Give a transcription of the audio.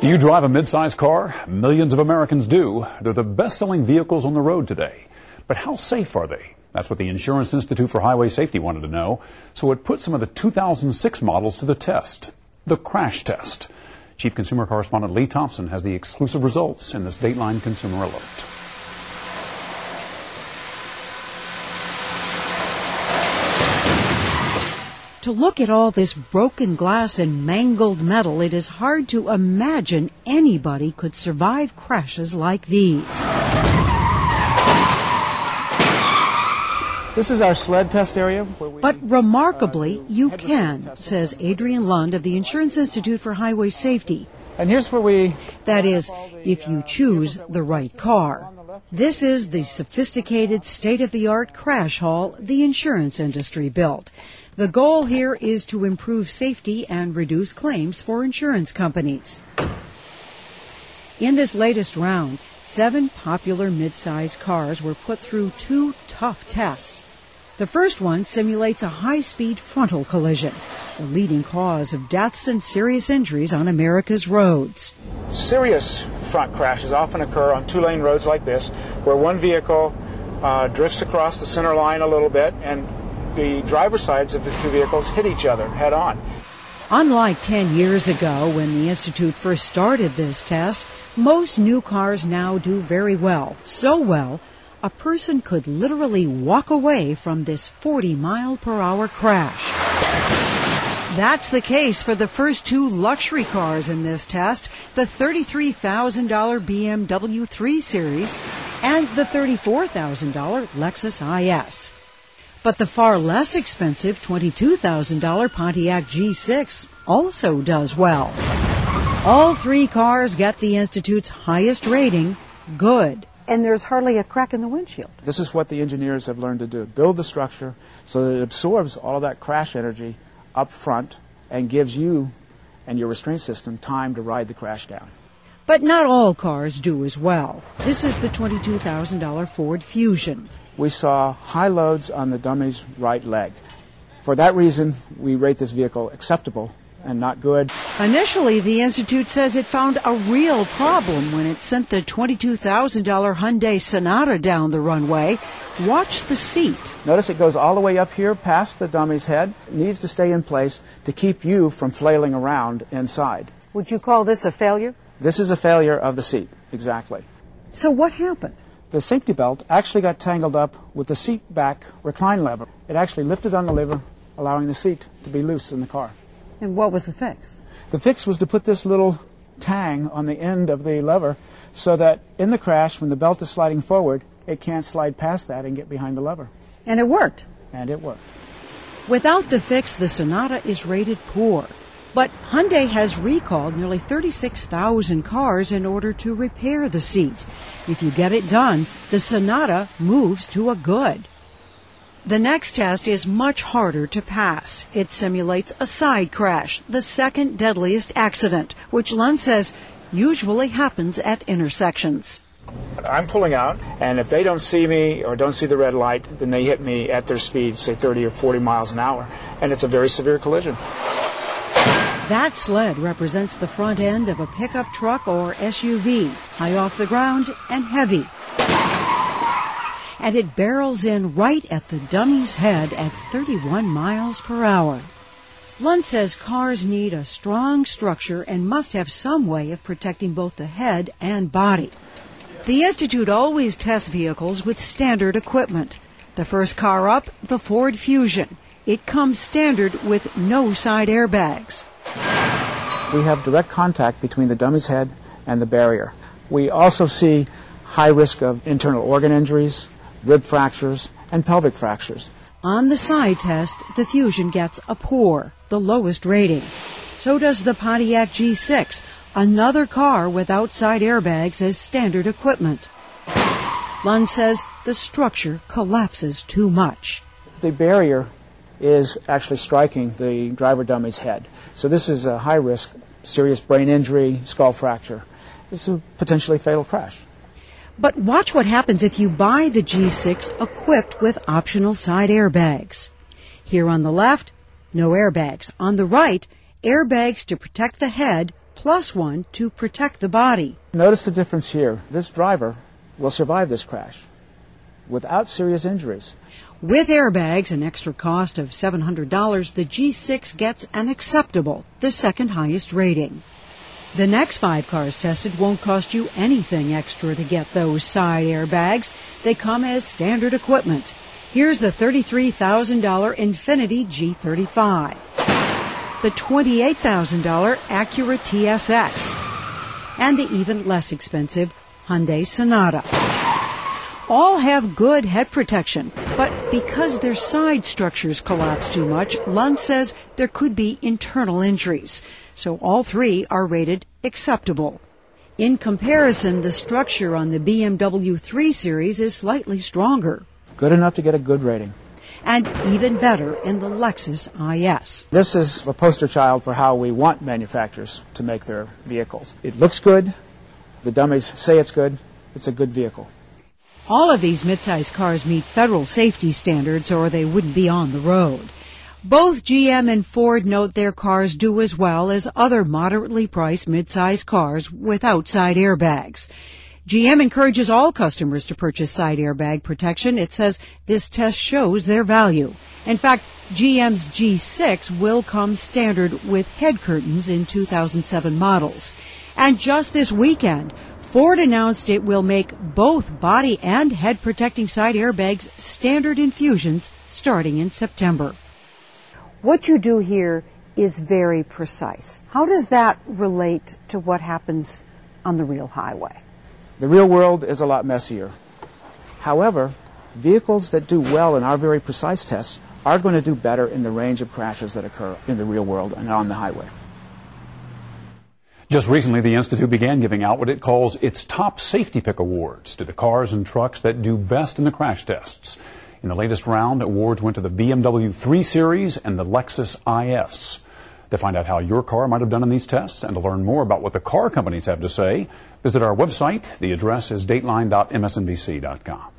Do you drive a midsize car? Millions of Americans do. They're the best-selling vehicles on the road today. But how safe are they? That's what the Insurance Institute for Highway Safety wanted to know. So it put some of the 2006 models to the test. The crash test. Chief Consumer Correspondent Lee Thompson has the exclusive results in this Dateline Consumer Alert. To look at all this broken glass and mangled metal, it is hard to imagine anybody could survive crashes like these. This is our sled test area. But remarkably, you can, says Adrian Lund of the Insurance Institute for Highway Safety. And here's where That is, if you choose the right car. This is the sophisticated, state-of-the-art crash hall the insurance industry built. The goal here is to improve safety and reduce claims for insurance companies. In this latest round, 7 popular mid-size cars were put through 2 tough tests. The first one simulates a high-speed frontal collision, the leading cause of deaths and serious injuries on America's roads. serious front crashes often occur on 2-lane roads like this, where one vehicle drifts across the center line a little bit and the driver's sides of the 2 vehicles hit each other head on. Unlike 10 years ago when the Institute first started this test, most new cars now do very well. So well, a person could literally walk away from this 40-mile-per-hour crash. That's the case for the first 2 luxury cars in this test, the $33,000 BMW 3 Series and the $34,000 Lexus IS. But the far less expensive $22,000 Pontiac G6 also does well. All 3 cars get the Institute's highest rating, good. And there's hardly a crack in the windshield. This is what the engineers have learned to do, build the structure so that it absorbs all of that crash energy up front and gives you and your restraint system time to ride the crash down. But not all cars do as well. This is the $22,000 Ford Fusion. We saw high loads on the dummy's right leg. For that reason, we rate this vehicle acceptable and not good. Initially, the Institute says it found a real problem when it sent the $22,000 Hyundai Sonata down the runway. Watch the seat. Notice it goes all the way up here past the dummy's head. It needs to stay in place to keep you from flailing around inside. Would you call this a failure? This is a failure of the seat, exactly. So what happened? The safety belt actually got tangled up with the seat back recline lever. It actually lifted on the lever, allowing the seat to be loose in the car. And what was the fix? The fix was to put this little tang on the end of the lever so that in the crash, when the belt is sliding forward, it can't slide past that and get behind the lever. And it worked. And it worked. Without the fix, the Sonata is rated poor. But Hyundai has recalled nearly 36,000 cars in order to repair the seat. If you get it done, the Sonata moves to a good. The next test is much harder to pass. It simulates a side crash, the second deadliest accident, which Lund says usually happens at intersections. I'm pulling out, and if they don't see me or don't see the red light, then they hit me at their speed, say 30 or 40 miles an hour, and it's a very severe collision. That sled represents the front end of a pickup truck or SUV, high off the ground and heavy. And it barrels in right at the dummy's head at 31 miles per hour. Lund says cars need a strong structure and must have some way of protecting both the head and body. The Institute always tests vehicles with standard equipment. The first car up, the Ford Fusion. It comes standard with no side airbags. We have direct contact between the dummy's head and the barrier. We also see high risk of internal organ injuries, rib fractures, and pelvic fractures. On the side test, the Fusion gets a poor, the lowest rating. So does the Pontiac G6, another car without side airbags as standard equipment. Lund says the structure collapses too much. The barrier is actually striking the driver dummy's head. So this is a high risk, serious brain injury, skull fracture. This is a potentially fatal crash. But watch what happens if you buy the G6 equipped with optional side airbags. Here on the left, no airbags. On the right, airbags to protect the head plus one to protect the body. Notice the difference here. This driver will survive this crash without serious injuries. With airbags, an extra cost of $700, the G6 gets an acceptable, the second highest rating. The next 5 cars tested won't cost you anything extra to get those side airbags. They come as standard equipment. Here's the $33,000 Infiniti G35, the $28,000 Acura TSX, and the even less expensive Hyundai Sonata. All have good head protection, but because their side structures collapse too much, Lund says there could be internal injuries. So all 3 are rated acceptable. In comparison, the structure on the BMW 3 Series is slightly stronger. Good enough to get a good rating. And even better in the Lexus IS. This is a poster child for how we want manufacturers to make their vehicles. It looks good. The dummies say it's good. It's a good vehicle. All of these midsize cars meet federal safety standards or they wouldn't be on the road. Both GM and Ford note their cars do as well as other moderately priced midsize cars without side airbags. GM encourages all customers to purchase side airbag protection. It says this test shows their value. In fact, GM's G6 will come standard with head curtains in 2007 models. And just this weekend, Ford announced it will make both body and head protecting side airbags standard infusions starting in September. What you do here is very precise. How does that relate to what happens on the real highway? The real world is a lot messier. However, vehicles that do well in our very precise tests are going to do better in the range of crashes that occur in the real world and on the highway. Just recently, the Institute began giving out what it calls its top safety pick awards to the cars and trucks that do best in the crash tests. In the latest round, awards went to the BMW 3 Series and the Lexus IS. To find out how your car might have done in these tests and to learn more about what the car companies have to say, visit our website. The address is dateline.msnbc.com.